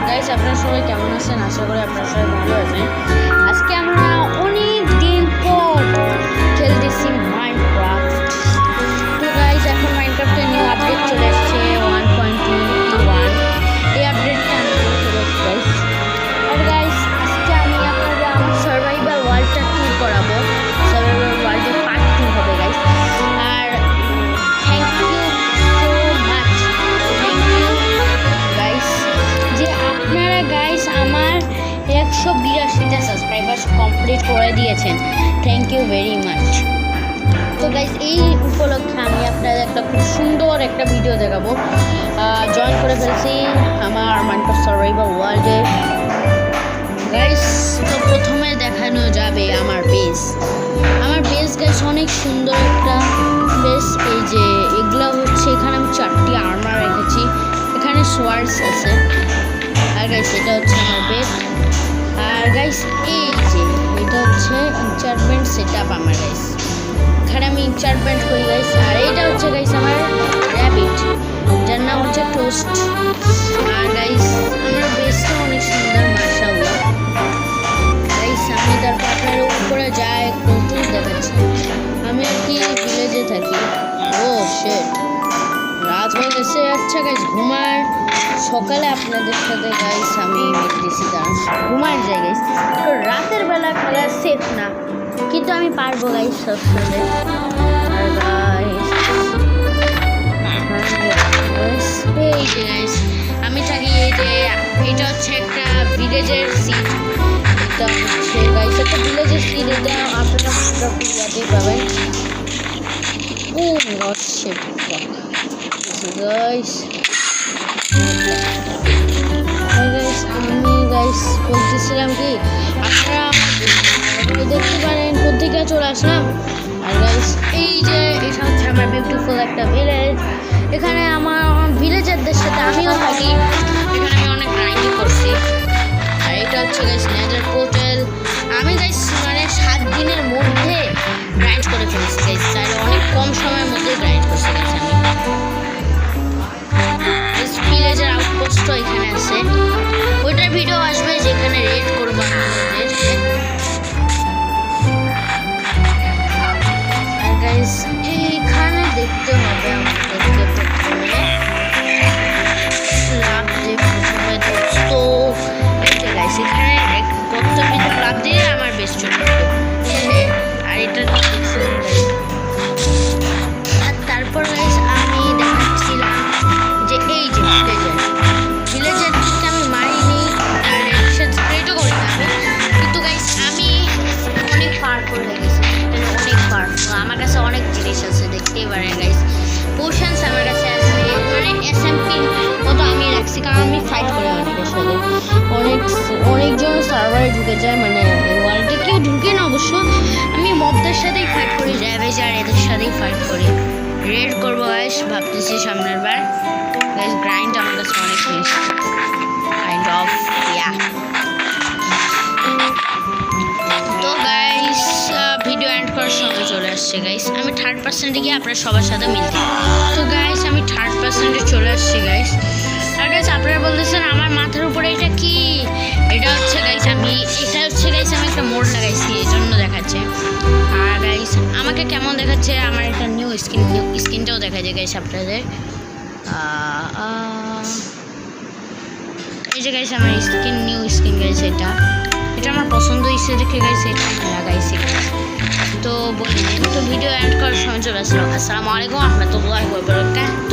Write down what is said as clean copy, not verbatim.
Guys আপনারা সবাই কেমন আছেন? আশা করি আপনারা সবাই ভালো আছেন। আজকে আমরা অনেক দিন পর খেলতেছি মাইনক্রাফট। তো গাইস এখন মাইনক্রাফটের নিউ আপডেট চলে আসছে 1.21। এই আপডেটটা আমি খেলেছি গাইস। আর গাইস আজকে আমি আপনাদের আমার সার্ভাইভাল ওয়ার্ল্ডটা ট্যুর করাবো। সার্ভাইভাল ওয়ার্ল্ডের পার্ট 2 হবে গাইস। আর thank you so much, thank you guys যে আপনারা গাইস আমার 182টা সাবস্ক্রাইবার্স কমপ্লিট করে দিয়েছেন। Thank you very much. তো গাইস এই উপলক্ষে আমি আপনাদের একটা খুব সুন্দর একটা ভিডিও দেখাবো। জয়েন করে ফেলছি আমার মাইনক্রাফট সার্ভাইভাল ওয়ার্ল্ডে গাইস। তো প্রথমে দেখানো যাবে আমার বেস। আমার বেস গাইস অনেক সুন্দর একটা বেস। এই যে এগুলো হচ্ছে, এখানে আমি 4টি আর্মার রেখেছি, এখানে সোয়ার্ডস আছে। আর গাইস এটা হচ্ছে আমার বেড। আর গাইস এই যে এটা হচ্ছে ইনচার্টমেন্ট সেটআপ আমার গাইস, এখানে আমি ইনচার্টমেন্ট করি গাইস। আর এটা হচ্ছে গাইস আমার র্যাবিট, যার নাম হচ্ছে টোস্ট। আর গাইস আমার বেসটা অনেক সুন্দর মাশাআল্লাহ গাইস। আমি তারপর আপনার উপরে যাই একটু দেখাচ্ছি। আমি আর কি ভিলেজে থাকি। ও শিট, রাত হয়ে গেছে। আচ্ছা গাইস ঘুমার, সকালে আপনাদের সাথে গাইস আমি দেখতেছি, কারণ ঘুমার যাই গাইস। তো রাতের বেলা খেলা সেফ না, কিন্তু আমি পারবো গাইস সবসময়। আর গাইস এই যে গাইস আমি থাকি এই যে, এটা হচ্ছে একটা ভিলেজের সিট। এটা হচ্ছে গাইস একটা ভিলেজের সিট, এটা আপনারা ইয়াতেই পাবেন। ও হচ্ছে গাইস আমি গাইস বলতেছিলাম কি, আপনারা দেখতে পারেন কোথেকে চলে আসলাম। আর গাইস এই যে এটা হচ্ছে আমার বিউটিফুল একটা ভিলেজ। এখানে আমার ভিলেজারদের সাথে আমিও থাকি, এখানে আমি অনেক গ্রাইন্ডিং করছি। আর এটা হচ্ছে গাইস নেজার পোর্টাল। আমি গাইস মানে 7 দিনের মধ্যে গ্রাইন্ড করে ফেলছি গাইস, তাহলে অনেক কম সময়ের মধ্যে গ্রাইন্ড করছি গাইস আমি। ভিলেজের আউটপোস্ট এখানে আছে, ওইটার ভিডিও আসবে যেখানে রেড করবো আমাদের। আর গাইস এইখানে দেখতে হবে আমাদেরকে প্রথমে লাভ দিয়ে, প্রথমে তো গাইস এখানে প্রথম ভিতরে লাভ দিয়ে আমার বেশ চলে যাবে। আর এটা দেখছিলাম গাইস। আর তারপর গাইস আমি দেখাচ্ছিলাম যে এই যে ভিলেজার থেকে আমি মারিনি আর স্প্রেটও করি না আমি, কিন্তু গাইস আমি অনেক পার করে গেছি, অনেক পার। আমার কাছে অনেক জিনিস আছে, দেখতেই পারেন গাইস। পোশনস আমার কাছে আছে, মানে এসএমপি মতো আমি রাখছি, কারণ আমি ফাইট করি অনেকের সাথে। অনেকজন সার্ভারে ঢুকে যায়, মানে ওয়ার্ল্ডে কেউ ঢুকে না অবশ্য, আমি মবদের সাথেই ফাইট করি, র্যাভেজার এদের সাথেই ফাইট করি। রেড করবো গাইস ভাবতেছি সামনের বার গাইস। গ্রাইন্ড আমার কাছে অনেক জিনিস, কাইন্ড অফ ইয়া। তো গাইস ভিডিও এন্ড করার সময় চলে আসছে গাইস। আমি 3rd% গিয়ে আপনার সবার সাথে মিলতে। তো গাইস আমি 3rd% চলে আসছি গাইস। আর গাইস আপনারা বলতেছেন আমার মাথার উপরে এটা কি? এটা হচ্ছে গাইস আমি একটা মোড় লাগাইছি, এই জন্য দেখাচ্ছে। আর গাইস আমাকে কেমন দেখাচ্ছে, আমার একটা নিউ স্কিনটাও দেখা যায় গাইস আপনাদের। এই যে গাইস আমার নিউ স্কিন গাইস, এটা আমার পছন্দ হয়েছে দেখে গাইস এটা লাগাইছি। তো বললেন তো ভিডিও এন্ড করার সময় চলে আসলো। আসসালামু আলাইকুম রহমতুল্লাহি ওয়া বারাকাতুহু।